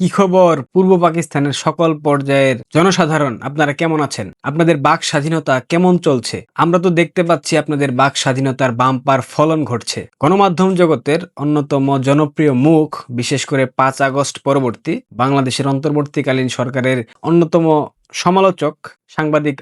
কি খবর পূর্ব পাকিস্তানের সকল পর্যায়ের জনসাধারণ, আপনারা কেমন আছেন? আপনাদের বাক স্বাধীনতা কেমন চলছে? আমরা তো দেখতে পাচ্ছি আপনাদের বাক স্বাধীনতার বাম্পার ফলন ঘটছে। গণমাধ্যম জগতের অন্যতম জনপ্রিয় মুখ, বিশেষ করে 5 আগস্ট পরবর্তী বাংলাদেশের অন্তর্বর্তীকালীন সরকারের অন্যতম সমালোচক সাংবাদিক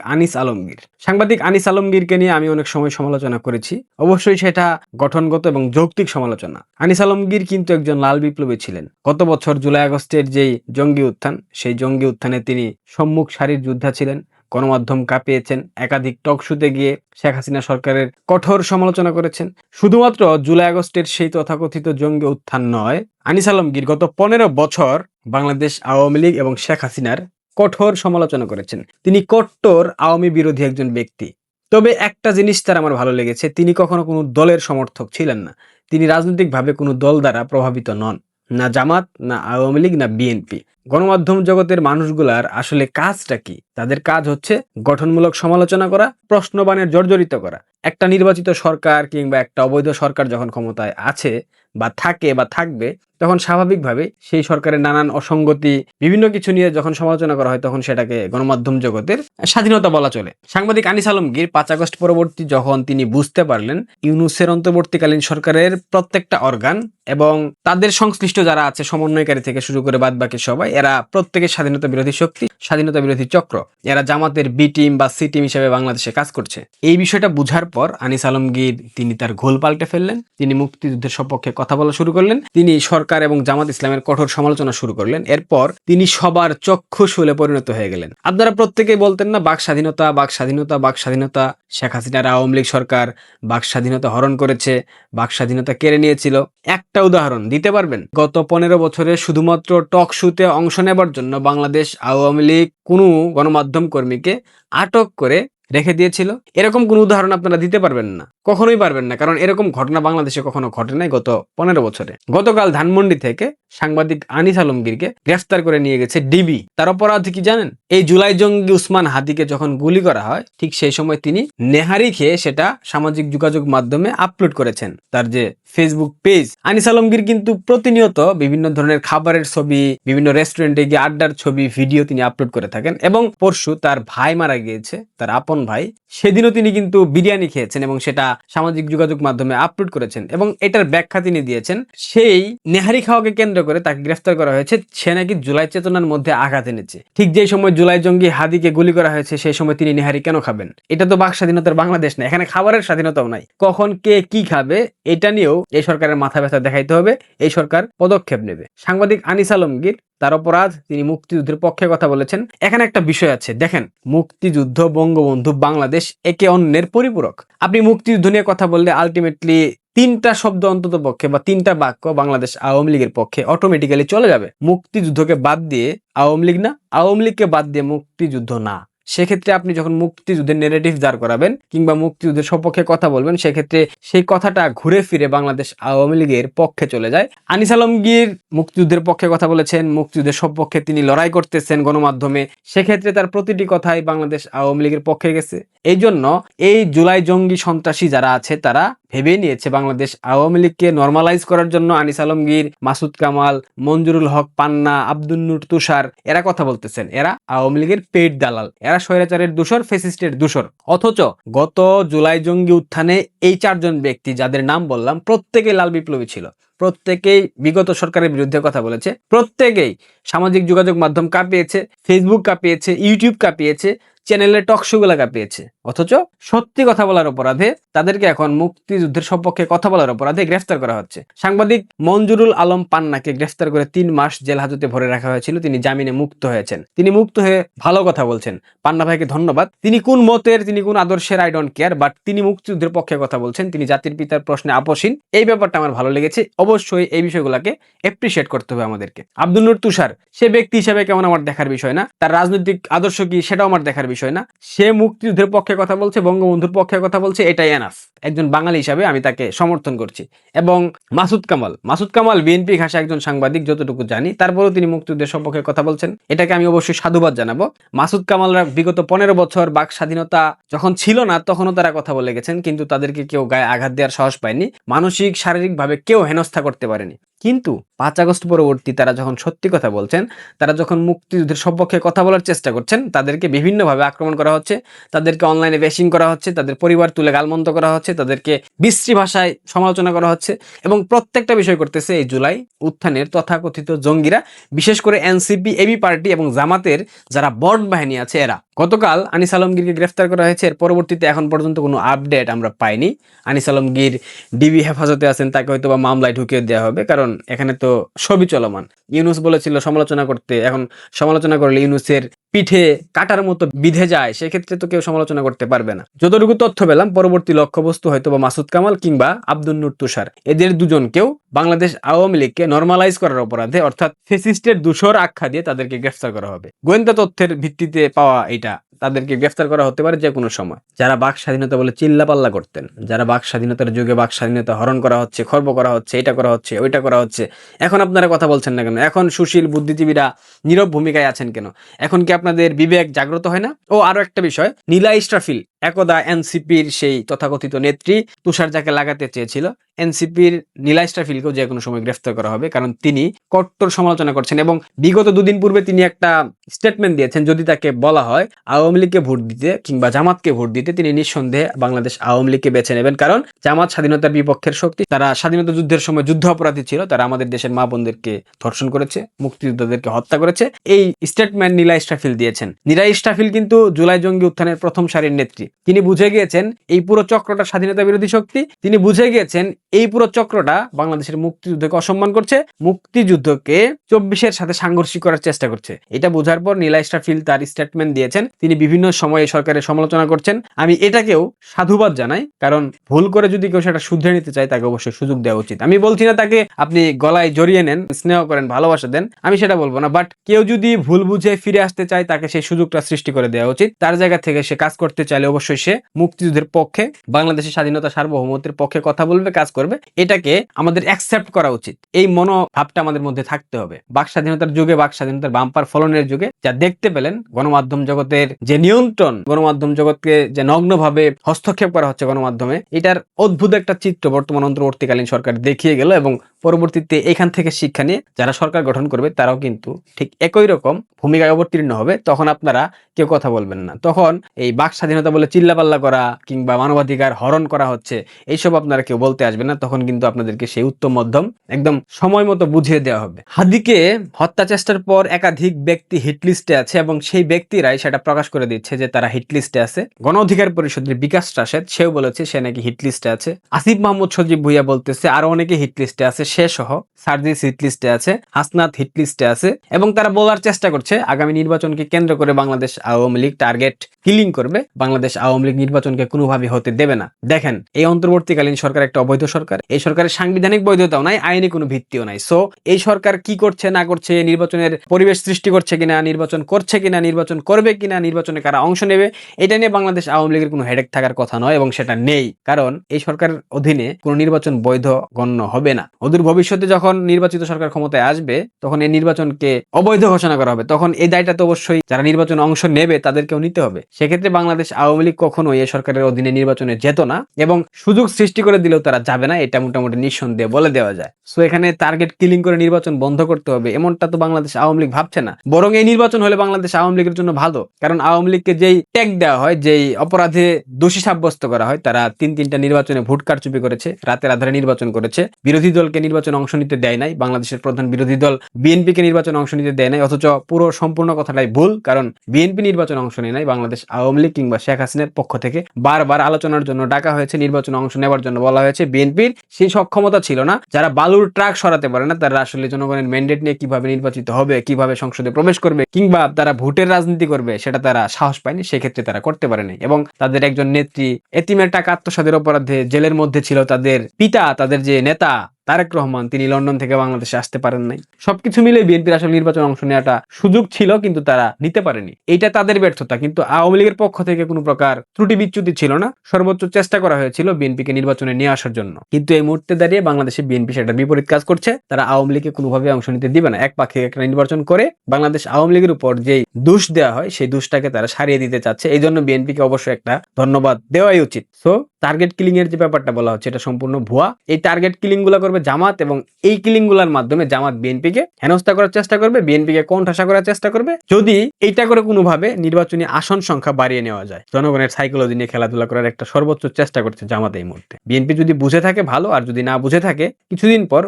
আনিস আলমগীরকে নিয়ে আমি অনেক সময় সমালোচনা করেছি। অবশ্যই সেটা গঠনগত এবং যৌক্তিক সমালোচনা। আনিস আলমগীর কিন্তু একজন লাল বিপ্লবী ছিলেন। গত বছর জুলাই আগস্টের যেই জঙ্গি উত্থান, সেই জঙ্গি উত্থানে তিনি সম্মুখ সারির যোদ্ধা ছিলেন। গণমাধ্যম কাঁপিয়েছেন, একাধিক টক শুতে গিয়ে শেখ হাসিনা সরকারের কঠোর সমালোচনা করেছেন। শুধুমাত্র জুলাই আগস্টের সেই তথাকথিত জঙ্গি উত্থান নয়, আনিস আলমগীর গত 15 বছর বাংলাদেশ আওয়ামী লীগ এবং শেখ হাসিনার কঠোর সমালোচনা করেছেন। তিনি কট্টর আওয়ামী বিরোধী একজন ব্যক্তি। তবে একটা জিনিস তার আমার ভালো লেগেছে, তিনি কখনো কোনো দলের সমর্থক ছিলেন না। তিনি রাজনৈতিকভাবে কোনো দল দ্বারা প্রভাবিত নন, না জামাত, না আওয়ামী লীগ, না বিএনপি। গণমাধ্যম জগতের মানুষগুলার আসলে কাজটা কি? তাদের কাজ হচ্ছে গঠনমূলক সমালোচনা করা, প্রশ্নবাণের জর্জরিত করা। একটা নির্বাচিত সরকার কিংবা একটা অবৈধ সরকার যখন ক্ষমতায় আছে বা থাকে বা থাকবে, তখন স্বাভাবিকভাবে সেই সরকারের নানান অসঙ্গতি, বিভিন্ন কিছু নিয়ে যখন সমালোচনা করা হয়, তখন সেটাকে গণমাধ্যম জগতের স্বাধীনতা বলা চলে। সাংবাদিক আনিস আলমগীর 5 আগস্ট পরবর্তী যখন তিনি বুঝতে পারলেন ইউনূসের অন্তর্বর্তীকালীন সরকারের প্রত্যেকটা অর্গান এবং তাদের সংশ্লিষ্ট যারা আছে, সমন্বয়কারী থেকে শুরু করে বাদবাকি সবাই, এরা প্রত্যেকে স্বাধীনতা বিরোধী শক্তি, স্বাধীনতা বিরোধী চক্র। এরা জামাতের বি টিম বা সি টিম হিসেবে বাংলাদেশে কাজ করছে। এই বিষয়টা বুঝার পর আনিস আলমগীর তিনি তার ঘোল পাল্টে ফেললেন। তিনি মুক্তিযুদ্ধের সপক্ষে কথা বলা শুরু করলেন। তিনি সরকার এবং জামাত ইসলামের কঠোর সমালোচনা শুরু করলেন। এরপর তিনি সবার চক্ষুশূলে পরিণত হয়ে গেলেন। আপনারা প্রত্যেকেই বলতেন না, বাক স্বাধীনতা, বাক স্বাধীনতা, বাক স্বাধীনতা। শেখ হাসিনার আওয়ামী লীগ সরকার বাক স্বাধীনতা হরণ করেছে, বাক স্বাধীনতা কেড়ে নিয়েছিল। একটা উদাহরণ দিতে পারবেন? গত 15 বছরে শুধুমাত্র টক শুতে অংশ নেবার জন্য বাংলাদেশ আওয়ামী লীগ কোনো গণমাধ্যম কর্মীকে আটক করে রেখে দিয়েছিল। এরকম কোন উদাহরণ আপনারা দিতে পারবেন না, কখনোই পারবেন না, কারণ এরকম ঘটনা বাংলাদেশে কখনো ঘটে নাই গত 15 বছরে। গতকাল ধানমন্ডি থেকে সাংবাদিক আনিস আলমগীরকে গ্রেফতার করে নিয়ে গেছে ডিবি। তার অপরাধ কি জানেন? এই জুলাই জঙ্গি উসমান হাদিকে যখন গুলি করা হয়, ঠিক সেই সময় তিনি নেহারি খেয়ে সেটা সামাজিক যোগাযোগ মাধ্যমে আপলোড করেছেন, তার যে ফেসবুক পেজ। আনিস আলমগীর কিন্তু প্রতিনিয়ত বিভিন্ন ধরনের খাবারের ছবি, বিভিন্ন রেস্টুরেন্টে গিয়ে আড্ডার ছবি, ভিডিও তিনি আপলোড করে থাকেন। এবং পরশু তার ভাই মারা গিয়েছে, তার আপন ভাই, সেদিনও তিনি কিন্তু বিরিয়ানি খেয়েছেন এবং সেটা সামাজিক যোগাযোগ মাধ্যমে আপলোড করেছেন। এবং এটার ব্যাখ্যা তিনি দিয়েছেন, সেই নেহারি খাওয়াকে কেন্দ্র করে তাকে গ্রেফতার করা হয়েছে। সে নাকি জুলাই চেতনার মধ্যে আঘাত এনেছে। ঠিক যে সময় জুলাই জঙ্গি হাদিকে গুলি করা হয়েছে, সেই সময় তিনি নেহারি কেন খাবেন? এটা তো বাক স্বাধীনতার বাংলাদেশ না, এখানে খাবারের স্বাধীনতাও নাই। কখন কে কি খাবে এটা নিয়েও এই সরকারের মাথা ব্যথা দেখাইতে হবে। এই সরকার পদক্ষেপ নেবে। সাংবাদিক আনিস আলমগীর, তার অপরাধ, তিনি মুক্তিযুদ্ধের পক্ষে কথা বলেছেন। এখানে একটা বিষয় আছে, দেখেন, মুক্তিযুদ্ধ, বঙ্গবন্ধু, বাংলাদেশ একে অন্যের পরিপূরক। আপনি মুক্তিযুদ্ধ নিয়ে কথা বললে আলটিমেটলি 3টা শব্দ অন্তত পক্ষে বা 3টা বাক্য বাংলাদেশ আওয়ামী লীগের পক্ষে অটোমেটিক্যালি চলে যাবে। মুক্তিযুদ্ধকে বাদ দিয়ে আওয়ামী লীগ না, আওয়ামী লীগকে বাদ দিয়ে মুক্তিযুদ্ধ না। সেক্ষেত্রে আপনি যখন মুক্তিযুদ্ধের নেগেটিভ দাঁড় করাবেন কিংবা মুক্তিযুদ্ধের সপক্ষে কথা বলবেন, সেক্ষেত্রে সেই কথাটা ঘুরে ফিরে বাংলাদেশ আওয়ামী লীগের পক্ষে চলে যায়। আনিস আলমগীর মুক্তিযুদ্ধের পক্ষে কথা বলেছেন, মুক্তিযুদ্ধের সপক্ষে তিনি লড়াই করতেছেন গণমাধ্যমে, সেক্ষেত্রে তার প্রতিটি কথাই বাংলাদেশ আওয়ামী লীগের পক্ষে গেছে। এই জন্য এই জুলাই জঙ্গি সন্ত্রাসী যারা আছে, তারা ভেবে নিয়েছে বাংলাদেশ আওয়ামী লীগকে নর্মালাইজ করার জন্য আনিস আলমগীর, মাসুদ কামাল, মঞ্জুরুল হক পান্না, আব্দুল নূর তুষার এরা কথা বলতেছেন। এরা আওয়ামী লীগের পেট দালাল, এরা স্বৈরাচারের দূষর, ফ্যাসিস্টের দূষর। অথচ গত জুলাই জঙ্গি উত্থানে এই 4 জন ব্যক্তি যাদের নাম বললাম, প্রত্যেকেই লাল বিপ্লবী ছিল, প্রত্যেকেই বিগত সরকারের বিরুদ্ধে কথা বলেছে, প্রত্যেকেই সামাজিক যোগাযোগ মাধ্যম কাঁপিয়েছে, ফেসবুক কাঁপিয়েছে, ইউটিউব কাঁপিয়েছে, চ্যানেলের টক শো গুলা কাঁপিয়েছে। অথচ সত্যি কথা বলার অপরাধে তাদেরকে এখন মুক্তিযুদ্ধের সপক্ষে কথা বলার অপরাধে গ্রেফতার করা হচ্ছে। সাংবাদিক মঞ্জুরুল আলম পান্নাকে গ্রেফতার করে 3 মাস জেল হাজতে ভরে রাখা হয়েছিল। তিনি জামিনে মুক্ত হয়েছেন। তিনি মুক্ত হয়ে ভালো কথা বলছেন। পান্না ভাইকে ধন্যবাদ। তিনি কোন মতের, তিনি কোন আদর্শের, আই ডোন্ট কেয়ার, বাট তিনি মুক্তিযুদ্ধের পক্ষে কথা বলছেন। তিনি জাতির পিতার প্রশ্নে আপোষহীন। এই ব্যাপারটা আমার ভালো লেগেছে। অবশ্যই এই বিষয়গুলোকে এপ্রিশিয়েট করতে হবে আমাদেরকে। আব্দুল নূর তুষার, সে ব্যক্তি হিসেবে কেমন আমার দেখার বিষয় না, তার রাজনৈতিক আদর্শ কি সেটাও আমার দেখার বিষয় না। সে মুক্তিযুদ্ধের পক্ষে কথা বলছে, বঙ্গবন্ধুর পক্ষে কথা বলছে, এটাই এনাফ। একজন বাঙালি হিসাবে আমি তাকে সমর্থন করছি। এবং মাসুদ কামাল বিএনপি ঘাসা একজন সাংবাদিক, যতটুকু জানি, তারপরেও তিনি মুক্তিযুদ্ধের সপক্ষে কথা বলছেন, এটাকে আমি অবশ্যই সাধুবাদ জানাবো। মাসুদ কামালরা বিগত 15 বছর বাক স্বাধীনতা যখন ছিল না, তখনও তারা কথা বলে গেছেন, কিন্তু তাদেরকে কেউ গায়ে আঘাত দেওয়ার সাহস পায়নি, মানসিক শারীরিক ভাবে কেউ হেনস্থা করতে পারেনি। কিন্তু 5 আগস্ট পরবর্তী তারা যখন সত্যি কথা বলছেন, তারা যখন মুক্তিযুদ্ধের সপক্ষে কথা বলার চেষ্টা করছেন, তাদেরকে বিভিন্নভাবে আক্রমণ করা হচ্ছে, তাদেরকে অনলাইনে ব্যাশিং করা হচ্ছে, তাদের পরিবার তুলে গালমন্দ করা হচ্ছে, তাদেরকে বিশ্রী ভাষায় সমালোচনা করা হচ্ছে এবং প্রত্যেকটা বিষয় করতেছে এই জুলাই উত্থানের তথাকথিত জঙ্গিরা, বিশেষ করে এনসিপি, এবি পার্টি এবং জামাতের যারা বট বাহিনী আছে এরা। গতকাল আনিস আলমগীরকে গ্রেফতার করা হয়েছে, এর পরবর্তীতে এখন পর্যন্ত কোনো আপডেট আমরা পাইনি। আনিস আলমগীর ডিবি হেফাজতে আছেন, তাকে হয়তো বা মামলায় ঢুকিয়ে দেওয়া হবে, কারণ এখানে তো সবই চলমান। ইউনুস বলেছিল সমালোচনা করতে, এখন সমালোচনা করলে ইউনুসের পিঠে কাটার মতো বিধে যায়, সেক্ষেত্রে তো কেউ সমালোচনা করতে পারবে না। যতটুকু তথ্য পেলাম, পরবর্তী লক্ষ্যবস্তু হয়তো বা মাসুদ কামাল কিংবা আব্দুল নূর তুষার, এদের দুজনকেও বাংলাদেশ আওয়ামী লীগকে নরমালাইজ করার অপরাধে অর্থাৎ ফেসিস্টের দূষর আখ্যা দিয়ে তাদেরকে গ্রেফতার করা হবে। গোয়েন্দা তথ্যের ভিত্তিতে পাওয়া এটা, তাদেরকে গ্রেফতার করা হতে পারে যে কোনো সময়। যারা বাক স্বাধীনতা বলে চিল্লাপাল্লা করতেন, যারা বাক স্বাধীনতার যুগে বাক স্বাধীনতা হরণ করা হচ্ছে, খর্ব করা হচ্ছে, এটা করা হচ্ছে, ওইটা করা হচ্ছে, এখন আপনারা কথা বলছেন না কেন? এখন সুশীল বুদ্ধিজীবীরা নীরব ভূমিকায় আছেন কেন? এখন কি আপনাদের বিবেক জাগ্রত হয় না? ও আরো একটা বিষয়, নীলা ইসরাফিল একদা এনসিপির সেই তথাকথিত নেত্রী তুষার যাকে লাগাতে চেয়েছিল, এনসিপির নীলা ইসরাফিলকেও যে কোনো সময় গ্রেফতার করা হবে, কারণ তিনি কট্টর সমালোচনা করছেন এবং বিগত দুদিন পূর্বে তিনি একটা স্টেটমেন্ট দিয়েছেন, যদি তাকে বলা হয় আওয়ামী লীগকে ভোট দিতে কিংবা জামাতকে ভোট দিতে, তিনি নিঃসন্দেহে বাংলাদেশ আওয়ামী লীগকে বেছে নেবেন, কারণ জামাত স্বাধীনতার বিপক্ষের শক্তি, তারা স্বাধীনতা যুদ্ধের সময় যুদ্ধ অপরাধী ছিল, তারা আমাদের দেশের মা বোনদেরকে ধর্ষণ করেছে, মুক্তিযোদ্ধাদেরকে হত্যা করেছে। এই স্টেটমেন্ট নীলা ইসরাফিল দিয়েছেন। নীলা ইসরাফিল কিন্তু জুলাই জঙ্গি উত্থানের প্রথম সারির নেত্রী। তিনি বুঝে গিয়েছেন এই পুরো চক্রটা স্বাধীনতা বিরোধী শক্তি, তিনি বুঝে গিয়েছেন এই পুরো চক্রটা বাংলাদেশের মুক্তিযুদ্ধকে অসম্মান করছে, মুক্তিযুদ্ধকে 24-এর সাথে সাংঘর্ষিক করার চেষ্টা করছে। এটা বোঝার পর নীলা ইসরাফিল তার স্টেটমেন্ট দিয়েছেন। তিনি বিভিন্ন সময়ে সরকারের সমালোচনা করছেন, আমি এটাকেও সাধুবাদ জানাই, কারণ ভুল করে যদি কেউ সেটা শুধরে নিতে চায় তাকে অবশ্যই সুযোগ দেওয়া উচিত। আমি বলছি না তাকে আপনি গলায় জড়িয়ে নেন, স্নেহ করেন, ভালোবাসা দেন, আমি সেটা বলবো না, বাট কেউ যদি ভুল বুঝে ফিরে আসতে চায় তাকে সেই সুযোগটা সৃষ্টি করে দেওয়া উচিত। তার জায়গা থেকে সে কাজ করতে চাইলে অবশ্যই সে মুক্তিযুদ্ধের পক্ষে, বাংলাদেশের স্বাধীনতা সার্বভৌমত্বের পক্ষে কথা বলবে, কাজ করবে, এটাকে আমাদের অ্যাকসেপ্ট করা উচিত। এই মনোভাবটা আমাদের মধ্যে থাকতে হবে। বাক স্বাধীনতার যুগে, বাক স্বাধীনতার বাম্পার ফলনের যুগে যা দেখতে পেলেন, গণমাধ্যম জগতের যে নিয়ন্ত্রণ, গণমাধ্যম জগৎকে যে নগ্নভাবে হস্তক্ষেপ করা হচ্ছে গণমাধ্যমে, এটার অদ্ভুত একটা চিত্র বর্তমান অন্তর্বর্তীকালীন সরকার দেখিয়ে গেল এবং পরবর্তীতে এখান থেকে শিক্ষা নিয়ে যারা সরকার গঠন করবে তারাও কিন্তু ঠিক একই রকম ভূমিকায় অবতীর্ণ হবে। তখন আপনারা কেউ কথা বলবেন না, তখন এই বাক স্বাধীনতা বলে চিল্লাপাল্লা করা কিংবা মানবাধিকার হরণ করা হচ্ছে এইসব আপনারা কেউ বলতে আসবেন না। তখন কিন্তু আপনাদেরকে সেই উত্তম মধ্যম একদম সময় মতো বুঝিয়ে দেওয়া হবে। হাদিকে হত্যা চেষ্টার পর একাধিক ব্যক্তি হিটলিস্টে আছে এবং সেই ব্যক্তিরাই সেটা প্রকাশ করে দিচ্ছে যে তারা হিটলিস্টে আছে। গণ অধিকার পরিষদের বিকাশ রাশেদ সেও বলেছে সে নাকি হিটলিস্টে আছে। আসিফ মাহমুদ সজীব ভুইয়া বলতেছে আরো অনেকে হিটলিস্টে আছে, সে সহ সার্জিস হিটলিস্টে আছে, হাসনাত হিটলিস্টে আছে এবং তারা বলার চেষ্টা করছে আগামী নির্বাচনকে কেন্দ্র করে বাংলাদেশ আওয়ামী লীগ টার্গেট কিলিং করবে, বাংলাদেশ আওয়ামী লীগ নির্বাচনকে কোনোভাবে হতে দেবে না। দেখেন, এই অন্তর্বর্তীকালীন সরকার একটা অবৈধ সরকার, এই সরকারের সাংবিধানিক বৈধতাও নাই, আইনি কোনো ভিত্তিও নাই। সো এই সরকার কি করছে না করছে, নির্বাচনের পরিবেশ সৃষ্টি করছে কিনা, নির্বাচন করছে কিনা, নির্বাচন করবে কিনা, নির্বাচনে কারা অংশ নেবে, এটা নিয়ে বাংলাদেশ আওয়ামী লীগের কোনো হেডেক থাকার কথা নয় এবং সেটা নেই, কারণ এই সরকারের অধীনে কোনো নির্বাচন বৈধ গণ্য হবে না। অদূর ভবিষ্যতে যখন নির্বাচিত সরকার ক্ষমতায় আসবে তখন এই নির্বাচনকে অবৈধ ঘোষণা করা হবে, তখন এই দায়টা তো অবশ্যই যারা নির্বাচনে অংশ নেবে তাদেরকেও নিতে হবে। সেক্ষেত্রে বাংলাদেশ আওয়ামী লীগ কখনোই এই সরকারের অধীনে নির্বাচনে যেত না এবং সুযোগ সৃষ্টি করে দিলেও তারা যাবে না, এটা মোটামুটি নিঃসন্দেহে বলে দেওয়া যায়। সো এখানে টার্গেট কিলিং করে নির্বাচন বন্ধ করতে হবে এমনটা তো বাংলাদেশ আওয়ামী লীগ ভাবছে না, বরং এই নির্বাচন হলে বাংলাদেশ আওয়ামী লীগের জন্য ভালো। কারণ আওয়ামী লীগকে যেই ট্যাগ দেওয়া হয়, যেই অপরাধে দোষী সাব্যস্ত করা হয়, তারা তিনটা নির্বাচনে ভোট কারচুপি করেছে, রাতের আধারে নির্বাচন করেছে, বিরোধী দলকে নির্বাচনে অংশ নিতে দেয় নাই, বাংলাদেশের প্রধান বিরোধী দল বিএনপিকে নির্বাচনে অংশ নিতে দেয় নাই, অথচ পুরো সম্পূর্ণ কথাটাই ভুল, কারণ বিএনপি নির্বাচনে অংশ নেয় নাই, বাংলাদেশ আওয়ামী লীগ কিংবা শেখ হাসিনার পক্ষ থেকে বারবার আলোচনার জন্য ডাকা হয়েছে, নির্বাচনে অংশ নেওয়ার জন্য বলা হয়েছে, বিএনপির সেই সক্ষমতা ছিল না। যারা বালুর ট্রাক সরাতে পারে না তারা আসলে জনগণের ম্যান্ডেট নিয়ে কিভাবে নির্বাচিত হবে, কিভাবে সংসদে প্রবেশ করবে কিংবা তারা ভোটের রাজনীতি করবে সেটা তারা সাহস পায়নি, সেক্ষেত্রে তারা করতে পারেনি। এবং তাদের একজন নেত্রী এতিমের টাকা আত্মসাতের অপরাধে জেলের মধ্যে ছিল, তাদের পিতা, তাদের যে নেতা তারেক রহমান, তিনি লন্ডন থেকে বাংলাদেশে আসতে পারেন নাই। সবকিছু মিলে বিএনপির আসলে নির্বাচনে অংশ নেওয়াটা সুযোগ ছিল কিন্তু তারা নিতে পারেনি, এটা তাদের ব্যর্থতা। কিন্তু আওয়ামী লীগের পক্ষ থেকে কোনো প্রকার ত্রুটি বিচ্যুতি ছিল না, সর্বোচ্চ চেষ্টা করা হয়েছিল বিএনপিকে নির্বাচনে নিয়ে আসার জন্য। কিন্তু এই মুহূর্তে দাঁড়িয়ে বাংলাদেশে বিএনপি সেটা বিপরীত কাজ করছে, তারা আওয়ামী লীগকে কোনোভাবে অংশ নিতে দিবে না। এক পাখি একটা নির্বাচন করে বাংলাদেশ আওয়ামী লীগের উপর যেই দোষ দেওয়া হয় সেই দোষটাকে তারা সারিয়ে দিতে চাচ্ছে, এই জন্য বিএনপিকে অবশ্যই একটা ধন্যবাদ দেওয়াই উচিত। সো টার্গেট কিলিং এর যে ব্যাপারটা বলা হচ্ছে এটা সম্পূর্ণ ভুয়া। এই টার্গেট কিলিং গুলা করবে করবে জামাত, এবং এই কিলিংগুলোর মাধ্যমে জামাত বিএনপিকে হেনস্থা করার চেষ্টা করবে, বিএনপিকে কোণঠাসা করার চেষ্টা করবে, যদি এইটা করে কোনোভাবে নির্বাচনী আসন সংখ্যা বাড়িয়ে নেওয়া যায়। জনগণের সাইকোলজি নিয়ে খেলাধুলা করার একটা সর্বোচ্চ চেষ্টা করছে জামাত এই মুহূর্তে। বিএনপি যদি বুঝে থাকে ভালো, আর যদি না বুঝে থাকে কিছুদিন পর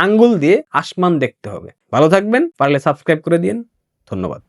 আঙ্গুল দিয়ে আসমান দেখতে হবে। ভালো থাকবেন, পারলে সাবস্ক্রাইব করে দিন। ধন্যবাদ।